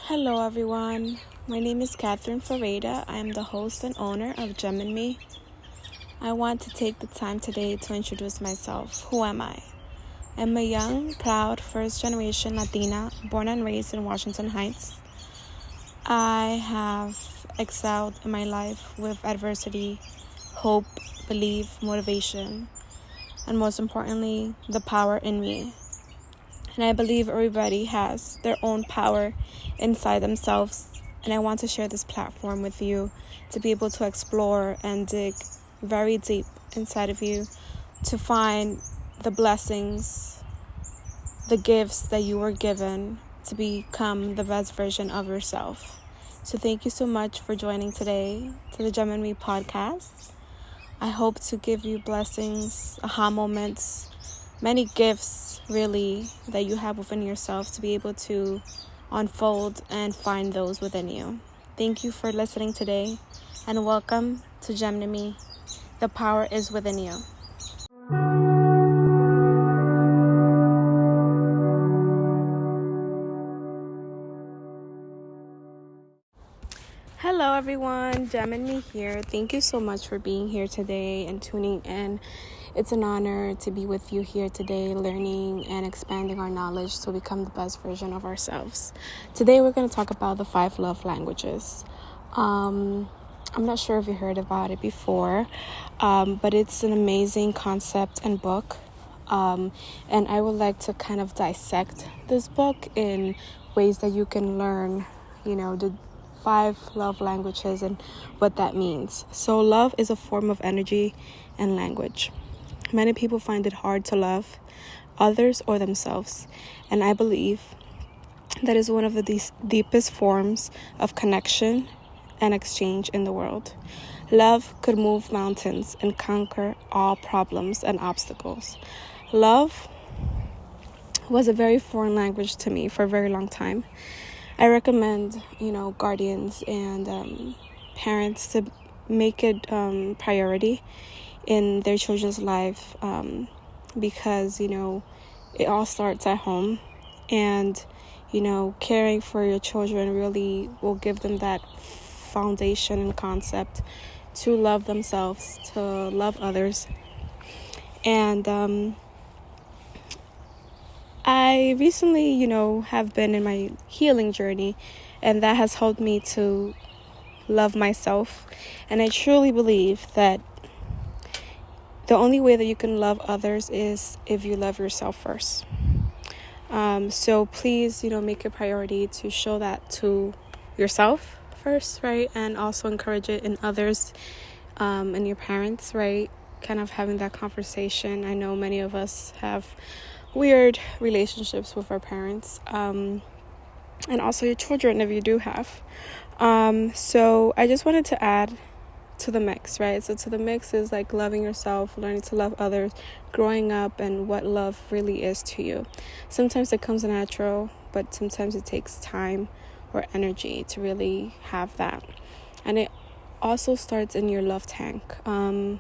Hello everyone, my name is Catherine Ferreira. I am the host and owner of Gem and Me. I want to take the time today to introduce myself. Who am I? I'm a young, proud, first-generation Latina, born and raised in Washington Heights. I have excelled in my life with adversity, hope, belief, motivation, and most importantly, the power in me. And I believe everybody has their own power inside themselves. And I want to share this platform with you to be able to explore and dig very deep inside of you to find the blessings, the gifts that you were given to become the best version of yourself. So thank you so much for joining today to the Gem and Me podcast. I hope to give you blessings, aha moments, many gifts really that you have within yourself to be able to unfold and find those within you. Thank you for listening today and welcome to Gem and Me. The power is within you. Hello everyone, Gem and Me here. Thank you so much for being here today and tuning in. It's an honor to be with you here today, learning and expanding our knowledge to become the best version of ourselves. Today we're going to talk about the 5 love languages. I'm not sure if you heard about it before, but it's an amazing concept and book. And I would like to kind of dissect this book in ways that you can learn, the 5 love languages and what that means. So love is a form of energy and language. Many people find it hard to love others or themselves, and I believe that is one of the deepest forms of connection and exchange in the world. Love could move mountains and conquer all problems and obstacles. Love was a very foreign language to me for a very long time. I recommend, guardians and parents to make it priority in their children's life because, it all starts at home. And, caring for your children really will give them that foundation and concept to love themselves, to love others. And I recently, have been in my healing journey, and that has helped me to love myself. And I truly believe that the only way that you can love others is if you love yourself first. So please, make it a priority to show that to yourself first, right? And also encourage it in others and your parents, right? Kind of having that conversation. I know many of us have weird relationships with our parents, and also your children if you do have. So I just wanted to add to the mix, right? So to the mix is like loving yourself, learning to love others, growing up, and what love really is to you. Sometimes it comes natural, but sometimes it takes time or energy to really have that. And it also starts in your love tank. Our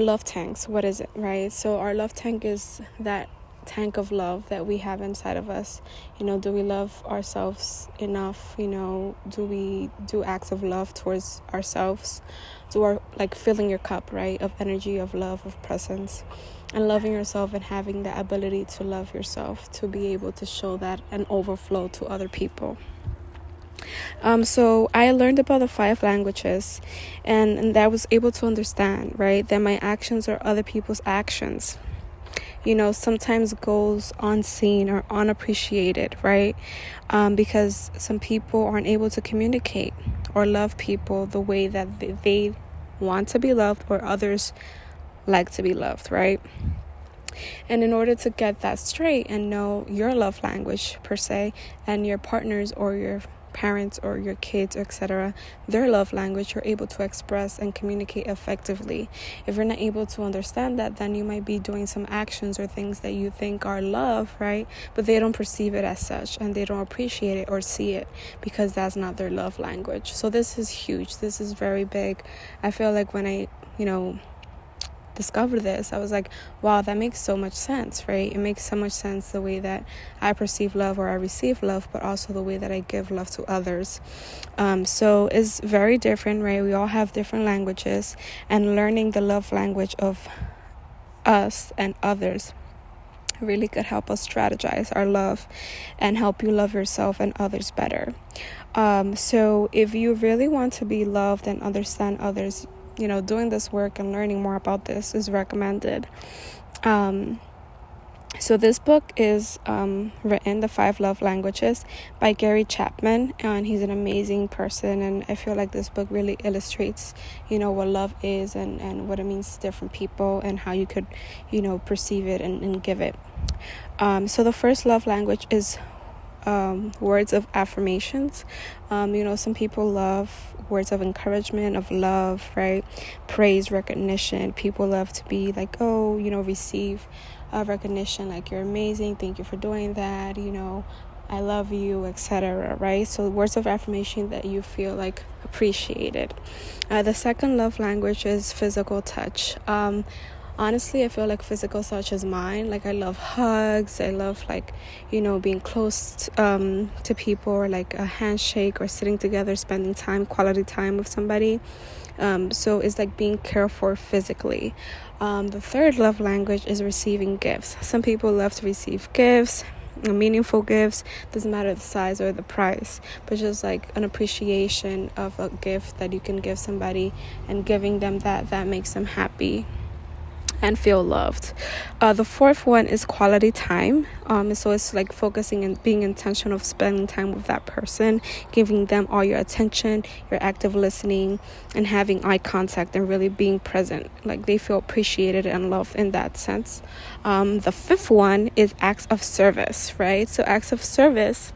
love tanks, what is it, right? So our love tank is that tank of love that we have inside of us. Do we love ourselves enough? Do we do acts of love towards ourselves? Filling your cup, right, of energy, of love, of presence, and loving yourself and having the ability to love yourself, to be able to show that and overflow to other people. So I learned about the 5 languages, and I was able to understand, right, that my actions are other people's actions. Sometimes goes unseen or unappreciated, right? Because some people aren't able to communicate or love people the way that they want to be loved, or others like to be loved, right? And in order to get that straight and know your love language per se, and your partners or your parents or your kids, etc., their love language, you're able to express and communicate effectively. If you're not able to understand that, then you might be doing some actions or things that you think are love, right? But they don't perceive it as such, and they don't appreciate it or see it because that's not their love language. So this is huge. This is very big. I feel like when I, discovered this, I was like, wow, that makes so much sense, right? It makes so much sense the way that I perceive love or I receive love, but also the way that I give love to others. So it's very different, right? We all have different languages, and learning the love language of us and others really could help us strategize our love and help you love yourself and others better. So if you really want to be loved and understand others, doing this work and learning more about this is recommended. So this book is written, The 5 Love Languages, by Gary Chapman, and he's an amazing person, and I feel like this book really illustrates, what love is and what it means to different people and how you could, perceive it and give it. So the first love language is words of affirmations. Some people love words of encouragement, of love, right? Praise, recognition. People love to be like, receive recognition, like, you're amazing, thank you for doing that, I love you, etc., right? So words of affirmation that you feel like appreciated. The second love language is physical touch. Honestly, I feel like physical touch is mine. Like, I love hugs. I love, being close to people, or like a handshake, or sitting together, spending quality time with somebody. So it's like being cared for physically. The third love language is receiving gifts. Some people love to receive gifts, meaningful gifts. Doesn't matter the size or the price, but just like an appreciation of a gift that you can give somebody, and giving them that makes them happy and feel loved. The fourth one is quality time. So it's like focusing and being intentional of spending time with that person, giving them all your attention, your active listening, and having eye contact and really being present. Like, they feel appreciated and loved in that sense. The fifth one is acts of service, right? So acts of service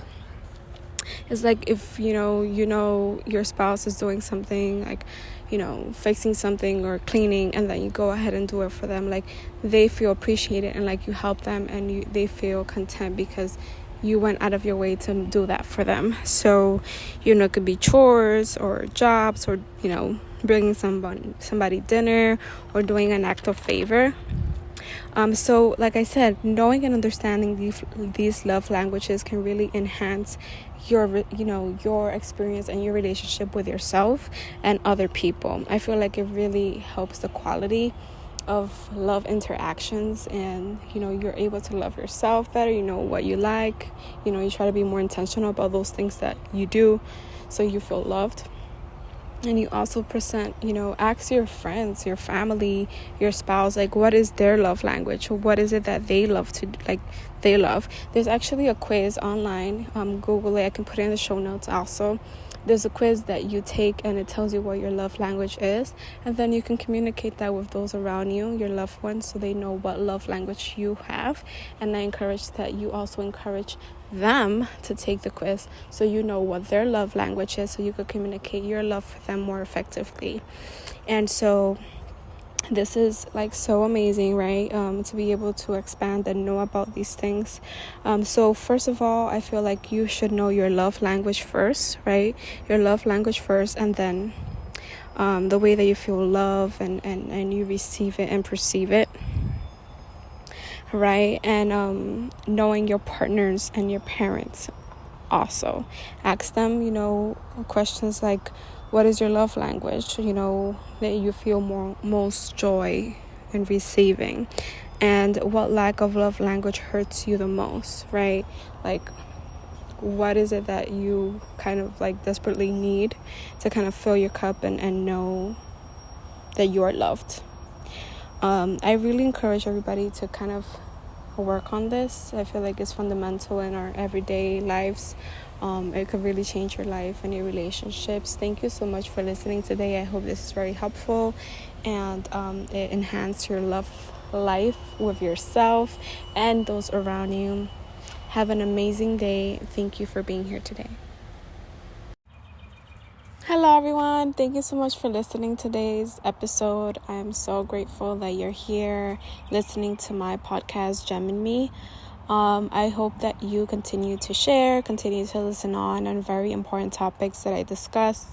is like if your spouse is doing something, like fixing something or cleaning, and then you go ahead and do it for them. Like, they feel appreciated, and like you help them, and they feel content because you went out of your way to do that for them. So it could be chores or jobs, or bringing somebody dinner, or doing an act of favor. So like I said, knowing and understanding these love languages can really enhance your experience and your relationship with yourself and other people. I feel like it really helps the quality of love interactions, and you're able to love yourself better. You know what you like, you try to be more intentional about those things that you do, so you feel loved. And you also ask your friends, your family, your spouse, like, what is their love language? What is it that they love they love? There's actually a quiz online. Google it. I can put it in the show notes also. There's a quiz that you take, and it tells you what your love language is. And then you can communicate that with those around you, your loved ones, so they know what love language you have. And I encourage that you also encourage them to take the quiz, so you know what their love language is, so you could communicate your love for them more effectively. And so this is like so amazing, right? To be able to expand and know about these things. So first of all, I feel like you should know your love language first, right? Your love language first, and then the way that you feel love and you receive it and perceive it, right? And knowing your partners and your parents also. Ask them, questions like, what is your love language? That you feel most joy in receiving, and what lack of love language hurts you the most, right? Like, what is it that you kind of like desperately need to kind of fill your cup and know that you are loved? I really encourage everybody to kind of work on this. I feel like it's fundamental in our everyday lives. It could really change your life and your relationships. Thank you so much for listening today. I hope this is very helpful, and it enhances your love life with yourself and those around you. Have an amazing day. Thank you for being here today. Hello everyone, thank you so much for listening to today's episode. I am so grateful that you're here listening to my podcast, Gem in Me. I hope that you continue to share, continue to listen on very important topics that I discuss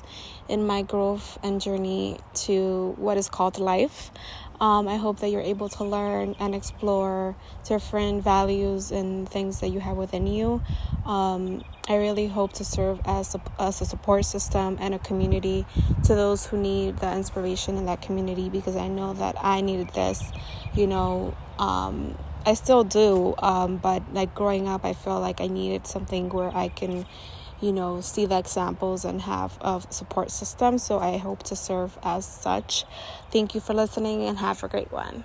in my growth and journey to what is called life. I hope that you're able to learn and explore different values and things that you have within you. I really hope to serve as a support system and a community to those who need that inspiration in that community, because I know that I needed this, I still do, but like growing up, I feel like I needed something where I can, see the examples and have a support system. So I hope to serve as such. Thank you for listening and have a great one.